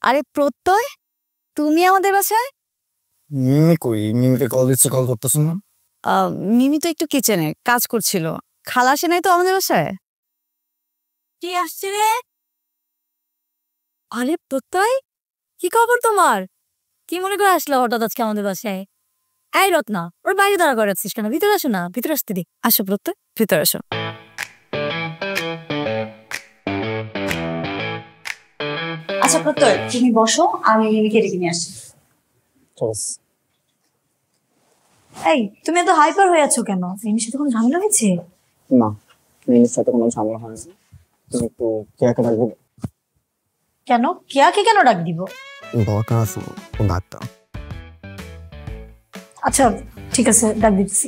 আরে প্রত্যয়, তুমি আমাদের বাসায়? মিমি কই? মিমিকে কল দিচ্ছে, কল করতেছ না? মিমি তো একটু কিচেনে কাজ করছিল। খালা আসে নাই তো আমাদের বাসায়। কি আসছে রে? আরে প্রত্যয়, কি খবর তোমার? কি মনে করে আসলো হঠাৎ আজকে আমাদের বাসায়? এই রত্না, ওর বাইরে দাঁড়া করে আছিস কেন? ভিতরে আসো না, ভিতরে আসতে দি। আসো প্রত্যয়, ভিতরে আসো। আচ্ছা প্রত্যয়, তুমি বসো, আমি মিমিকে ডেকে নিয়ে আসছি। এই, তুমি এত হাইপার হয়ে আছো কেন? মিমির সাথে কোনো ঝামেলা হয়েছে? না, মিমির সাথে কোনো ঝামেলা হয়নি। তুমি একটু কেয়াকে ডাকবে? কেন? কেয়াকে কেন ডাক দিব? দরকার আছে ডাকটা। আচ্ছা ঠিক আছে, ডাক দিচ্ছি।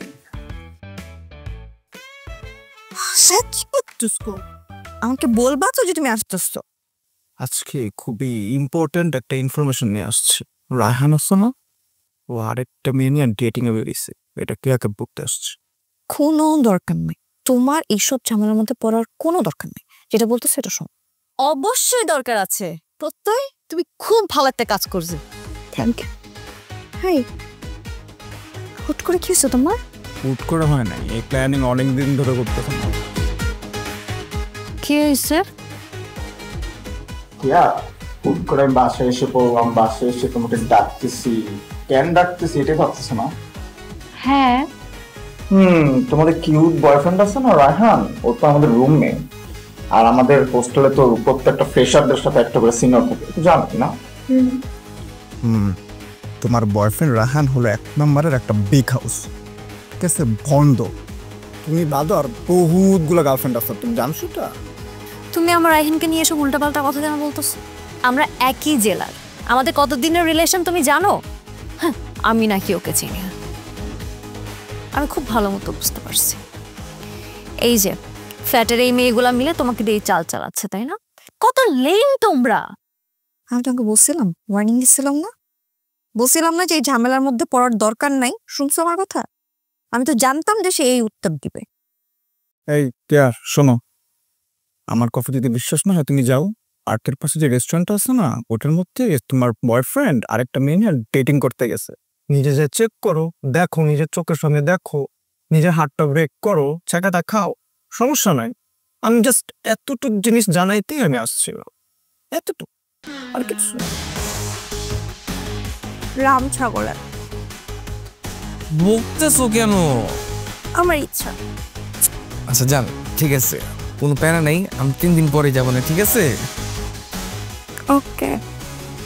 আমাকে বলবা তো যে তুমি আসতেছো? আজকে খুবই ইম্পর্টেন্ট একটা ইনফরমেশন নিয়ে আসছে। রায়হান আছে না, ও আরেকটা মেয়ে নিয়ে ডেটিং এ বেরিয়েছে। এটা কেয়াকে বলতে আসছে। কোনো দরকার নেই, তোমার এইসব ঝামেলার মধ্যে পড়ার কোনো দরকার নেই। যেটা বলতো সেটা শোন। অবশ্যই দরকার আছে প্রত্যয়, তুমি খুব ভালো একটা কাজ করছো। Thank you. হাই, হুট করে কি হয়েছে তোমার? হুট করে হয় নাই, এই প্ল্যানিং অনেক দিন ধরে করতেছেন। কি হয়েছে? ইয়া, হুট করে আমি বাসায় এসে পড়লাম, বাসায় এসে তোমাকে ডাকতেছি। কেন ডাকতেছি এটাই ভাবতেছো না? হ্যাঁ। তোমাদের কিউট বয়ফ্রেন্ড আছে না রায়হান, ও তো আমাদের রুমমেট। আর আমাদের হোস্টেলে তো প্রত্যেকটা ফ্রেশারদের সাথে একটা করে সিনিয়র থাকে, জানো না? তোমার বয়ফ্রেন্ড রায়হান হলো এক নম্বরের একটা বিগ হাউস, ঠিক আছে, বন্ধ। তুমি বাদো আর বহুতগুলো গার্লফ্রেন্ড আছে, তুমি জানো সেটা? তুমি আমার রাইহানকে নিয়ে এসব উল্টাপাল্টা কথা কেন বলতেছো? আমরা একই জেলার, আমাদের কতদিনের রিলেশন তুমি জানো? হ্যাঁ, আমি নাকি ওকে চিনি? আমি খুব ভালো মতো বুঝতে পারছি। এই যে ফ্ল্যাটের এই মেয়েগুলা মিলে তোমাকে দিয়ে চাল চালাচ্ছে, তাই না? কত লেম তোমরা! আমি তোমাকে বলছিলাম, ওয়ার্নিং দিচ্ছিলাম না? বলছিলাম না যে এই ঝামেলার মধ্যে পড়ার দরকার নাই? শুনছো আমার কথা? আমি তো জানতাম যে সে এই উত্তর দিবে। এই কেয়ার, শোনো, আমার কথা যদি বিশ্বাস না হয় তুমি যাও, আর্টের পাশে যে রেস্টুরেন্টটা আছে না, ওটার মধ্যে তোমার বয়ফ্রেন্ড আরেকটা মেয়ে নিয়ে ডেটিং করতে গেছে। নিজে যে চেক করো, দেখো, নিজের চোখের সামনে দেখো, নিজের হাতটা ব্রেক করো, চাকাটা খাও, সমস্যা নাই। আমি জাস্ট এতটুকু জিনিস জানাইতেই আমি আসছি, এতটুকু, আর কিছু না। রাম ছাগলের বকতেছো কেন? আমার ইচ্ছা। আচ্ছা যান, ঠিক আছে, কোনো প্যারা নেই, আমি 3 দিন পরে যাবো না, ঠিক আছে? ওকে।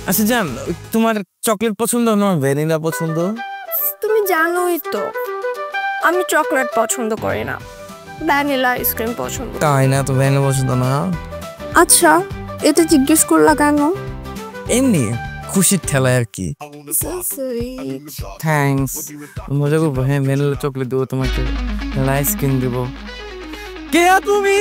আচ্ছা যান, তোমার চকলেট পছন্দ না ভ্যানিলা পছন্দ? তুমি জানোই তো আমি চকলেট পছন্দ করি না, ভ্যানিলা আইসক্রিম পছন্দ। তাই না? তো ভ্যানিলা পছন্দ না? আচ্ছা, এটা জিজ্ঞেস করলা কেন? এমনি খুশির ঠেলায় আর কি। থ্যাঙ্কস, মজা করবো। হ্যাঁ, ভ্যানিলা চকলেট দেবো তোমাকে, আইসক্রিম দেবো। কে তুমি?